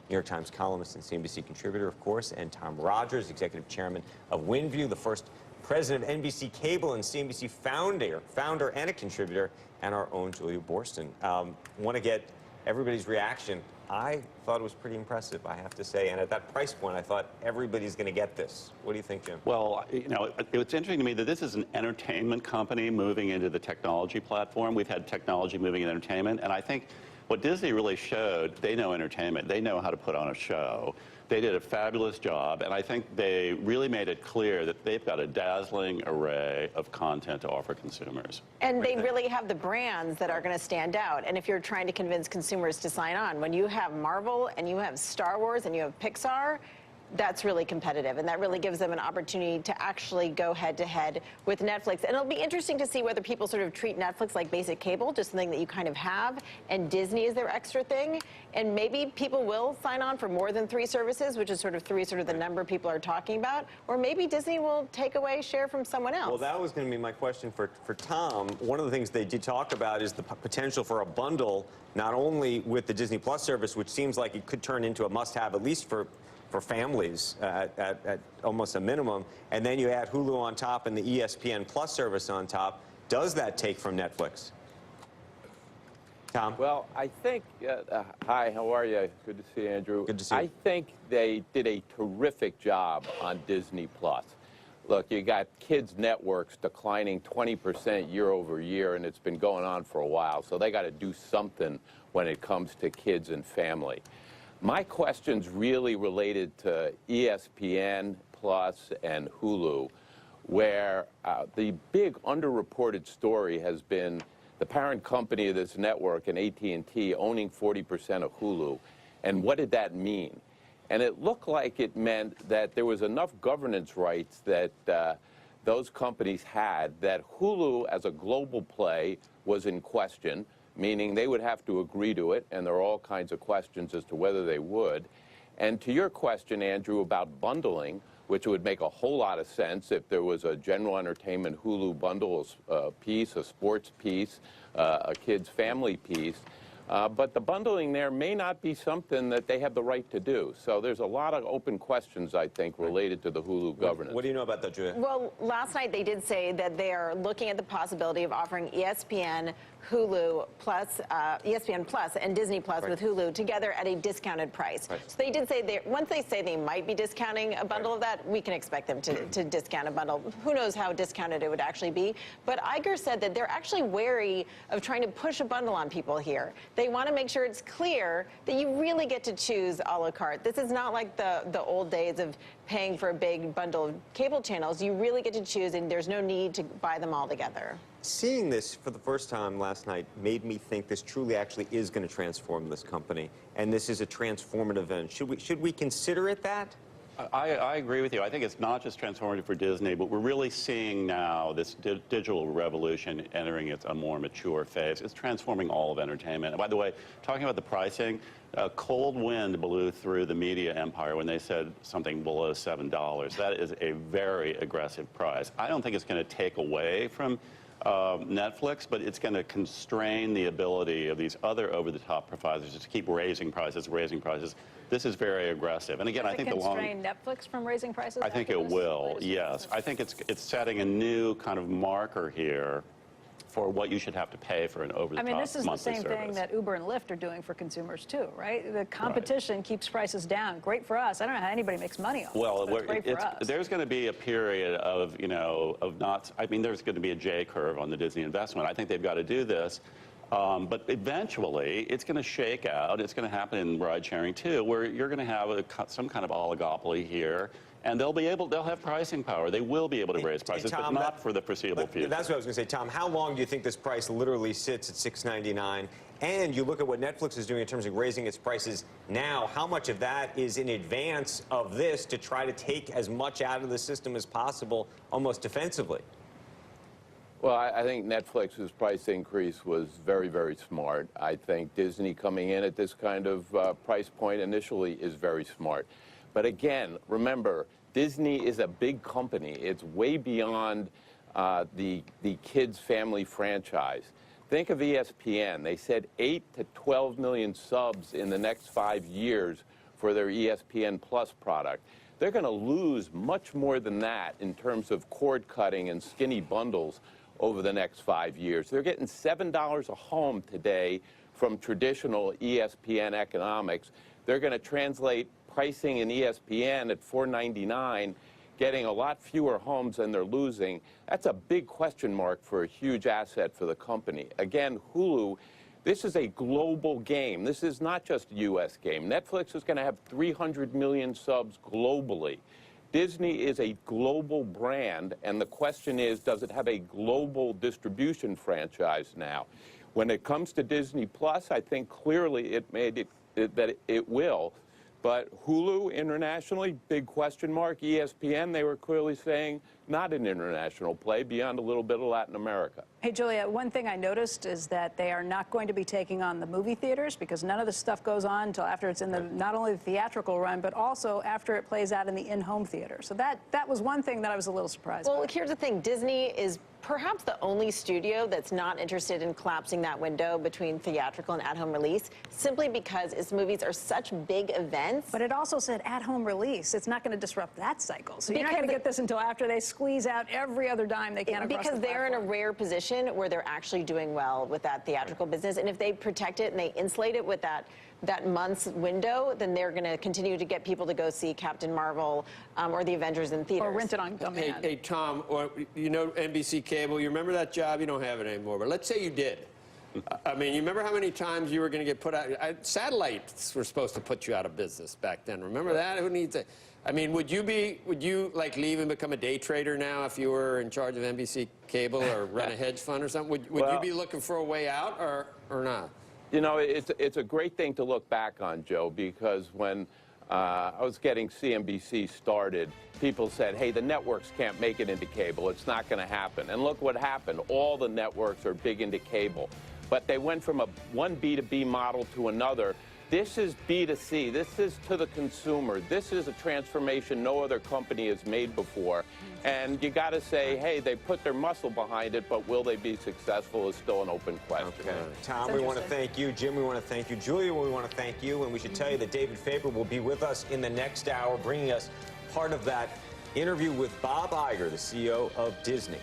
New York Times columnist and CNBC contributor, of course, and Tom Rogers, executive chairman of WinView, the first president of NBC Cable and CNBC founder and a contributor, and our own Julia Boorstin. Want to get everybody's reaction. I thought it was pretty impressive, I have to say, and at that price point, I thought everybody's going to get this. What do you think, Jim? Well, it's interesting to me that this is an entertainment company moving into the technology platform. We've had technology moving in entertainment, and I think what Disney really showed, they know entertainment. They know how to put on a show. They did a fabulous job, and I think they really made it clear that they've got a dazzling array of content to offer consumers. And they really have the brands that are going to stand out. And if you're trying to convince consumers to sign on, when you have Marvel and you have Star Wars and you have Pixar, that's really competitive, and that really gives them an opportunity to actually go head-to-head with Netflix. And it'll be interesting to see whether people sort of treat Netflix like basic cable, just something that you kind of have, and Disney is their extra thing. And maybe people will sign on for more than 3 services, which is sort of the number people are talking about. Or maybe Disney will take away share from someone else. Well, that was going to be my question for Tom. One of the things they did talk about is the potential for a bundle, not only with the Disney Plus service, which seems like it could turn into a must-have, at least for families at almost a minimum, and then you add Hulu on top and the ESPN Plus service on top. Does that take from Netflix? Tom? Well, I think, hi, how are you? Good to see you, Andrew. Good to see you. I think they did a terrific job on Disney Plus. Look, you got kids' networks declining 20% year over year, and it's been going on for a while, so they got to do something when it comes to kids and family. My question's really related to ESPN Plus and Hulu, where the big underreported story has been the parent company of this network and AT&T owning 40% of Hulu. And what did that mean? And it looked like it meant that there was enough governance rights that those companies had that Hulu as a global play was in question, meaning they would have to agree to it, and there are all kinds of questions as to whether they would. And to your question, Andrew, about bundling, which would make a whole lot of sense if there was a general entertainment Hulu bundle piece, a sports piece, a kids' family piece. But the bundling there may not be something that they have the right to do. So there's a lot of open questions, I think, related to the Hulu governance. What do you know about that, Julia? Well, last night they did say that they are looking at the possibility of offering ESPN, Hulu Plus, ESPN Plus and Disney Plus with Hulu together at a discounted price. So they did say, once they say they might be discounting a bundle of that, we can expect them to discount a bundle. Who knows how discounted it would actually be. But Iger said that they're actually wary of trying to push a bundle on people here. They want to make sure it's clear that you really get to choose a la carte. This is not like the old days of paying for a big bundle of cable channels. You really get to choose, and there's no need to buy them all together. Seeing this for the first time last night made me think this truly actually is going to transform this company, and this is a transformative event. Should we consider it that? I agree with you. I think it's not just transformative for Disney, but we're really seeing now this digital revolution entering a more mature phase. It's transforming all of entertainment. And by the way, talking about the pricing, a cold wind blew through the media empire when they said something below $7. That is a very aggressive price. I don't think it's going to take away from Netflix, but it's going to constrain the ability of these other over-the-top providers to keep raising prices. This is very aggressive. And again, I think constrain Netflix from raising prices? I think it will, yes. I think it's setting a new kind of marker here for what you should have to pay for an over-the-top monthly service. I mean, this is the same thing that Uber and Lyft are doing for consumers too, right? The competition keeps prices down. Great for us. I don't know how anybody makes money off it, but great for us. There's going to be a period of, I mean, there's going to be a J curve on the Disney investment. I think they've got to do this. But eventually, it's going to shake out. It's going to happen in ride sharing too, where you're going to have some kind of oligopoly here, and they'll have pricing power. They will be able to raise prices, Tom, but not for the foreseeable future. That's what I was going to say, Tom. How long do you think this price literally sits at $6.99? And you look at what Netflix is doing in terms of raising its prices now. How much of that is in advance of this to try to take as much out of the system as possible, almost defensively? Well, I think Netflix's price increase was very, very smart. I think Disney coming in at this kind of price point initially is very smart. But again, remember, Disney is a big company. It's way beyond the kids' family franchise. Think of ESPN. They said 8 to 12 million subs in the next 5 years for their ESPN Plus product. They're going to lose much more than that in terms of cord cutting and skinny bundles over the next 5 years. They're getting $7 a home today from traditional ESPN economics. They're going to translate pricing in ESPN at $4.99, getting a lot fewer homes than they're losing. That's a big question mark for a huge asset for the company. Again, Hulu, this is a global game. This is not just a U.S. game. Netflix is going to have 300 million subs globally. Disney is a global brand, and the question is, does it have a global distribution franchise now? When it comes to Disney Plus, I think clearly it made it that it will. But Hulu internationally, big question mark. ESPN, they were clearly saying not an international play beyond a little bit of Latin America. Hey, Julia, one thing I noticed is that they are not going to be taking on the movie theaters because none of this stuff goes on until after it's in the not only the theatrical run, but also after it plays out in the in-home theater. So that was one thing that I was a little surprised Well, by. here's the thing. Disney is perhaps the only studio that's not interested in collapsing that window between theatrical and at-home release, simply because its movies are such big events. But it also said at-home release. It's not going to disrupt that cycle. So you're not going to get this until after they squeeze out every other dime they can across because the they're in a platform. rare position where they're actually doing well with that theatrical business. And if they protect it and they insulate it with that month's window, then they're going to continue to get people to go see Captain Marvel or the Avengers in theaters. Or rent it on demand. Hey, Tom, you know NBC Cable, you remember that job? You don't have it anymore, but let's say you did. I mean, you remember how many times you were going to get put out? Satellites were supposed to put you out of business back then. Remember that? Who needs it? I mean, would you like leave and become a day trader now if you were in charge of NBC Cable or run a hedge fund or something? Would you be looking for a way out or not? You know, it's a great thing to look back on, Joe, because when I was getting CNBC started, people said, hey, the networks can't make it into cable. It's not going to happen. And look what happened. All the networks are big into cable. But they went from one B2B model to another. This is B2C. This is to the consumer. This is a transformation no other company has made before. And you got to say, hey, they put their muscle behind it, but will they be successful is still an open question. Okay. Tom, we want to thank you. Jim, we want to thank you. Julia, we want to thank you. And we should tell you that David Faber will be with us in the next hour, bringing us part of that interview with Bob Iger, the CEO of Disney.